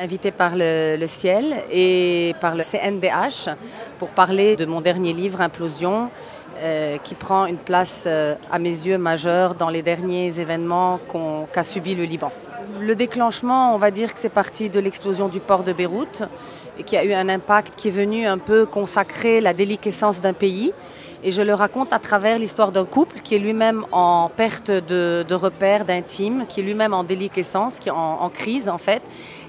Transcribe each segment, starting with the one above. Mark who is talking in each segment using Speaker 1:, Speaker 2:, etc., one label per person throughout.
Speaker 1: Invitée par le Ciel et par le CNDH pour parler de mon dernier livre, Implosion, qui prend une place, à mes yeux, majeure dans les derniers événements qu'a subi le Liban. Le déclenchement, on va dire que c'est parti de l'explosion du port de Beyrouth et qui a eu un impact qui est venu un peu consacrer la déliquescence d'un pays. Et je le raconte à travers l'histoire d'un couple qui est lui-même en perte de repères, d'intime, qui est lui-même en déliquescence, qui est en crise en fait,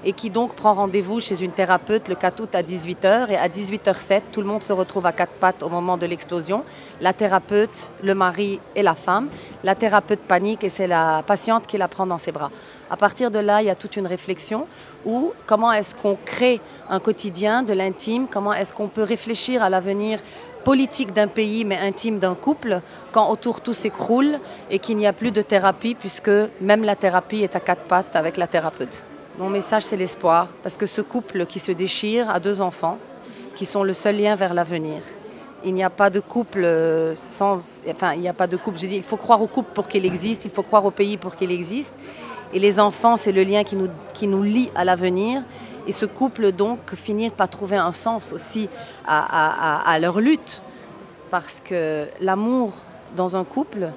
Speaker 1: et qui donc prend rendez-vous chez une thérapeute le 4 août à 18h. Et à 18h07, tout le monde se retrouve à quatre pattes au moment de l'explosion. La thérapeute, le mari et la femme. La thérapeute panique et c'est la patiente qui la prend dans ses bras. À partir de là, il y a toute une réflexion où comment est-ce qu'on crée un quotidien de l'intime, comment est-ce qu'on peut réfléchir à l'avenir politique d'un pays mais intime d'un couple quand autour tout s'écroule et qu'il n'y a plus de thérapie puisque même la thérapie est à quatre pattes avec la thérapeute. Mon message c'est l'espoir parce que ce couple qui se déchire a deux enfants qui sont le seul lien vers l'avenir. Il n'y a pas de couple il n'y a pas de couple, je dis il faut croire au couple pour qu'il existe, il faut croire au pays pour qu'il existe et les enfants c'est le lien qui nous lie à l'avenir. Et ce couple, donc, finir par trouver un sens aussi à leur lutte. Parce que l'amour dans un couple,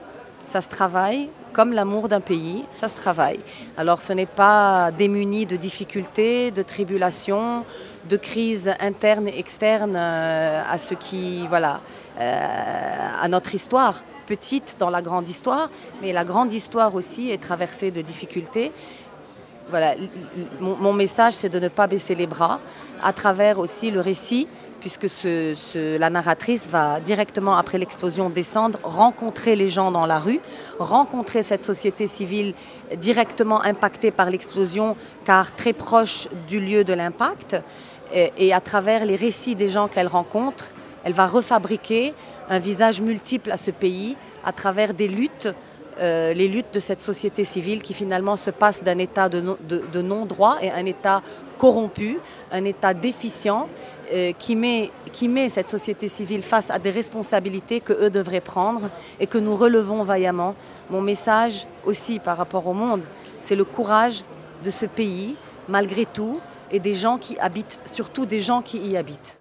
Speaker 1: ça se travaille, comme l'amour d'un pays, ça se travaille. Alors ce n'est pas démuni de difficultés, de tribulations, de crises internes et externes à ce qui, voilà, à notre histoire. Petite dans la grande histoire, mais la grande histoire aussi est traversée de difficultés. Voilà, mon message, c'est de ne pas baisser les bras à travers aussi le récit, puisque la narratrice va directement après l'explosion descendre, rencontrer les gens dans la rue, rencontrer cette société civile directement impactée par l'explosion, car très proche du lieu de l'impact. Et à travers les récits des gens qu'elle rencontre, elle va refabriquer un visage multiple à ce pays à travers des luttes. Les luttes de cette société civile qui finalement se passe d'un état de non-droit et un état corrompu, un état déficient qui met cette société civile face à des responsabilités qu'eux devraient prendre et que nous relevons vaillamment. Mon message aussi par rapport au monde, c'est le courage de ce pays malgré tout et des gens qui habitent, surtout des gens qui y habitent.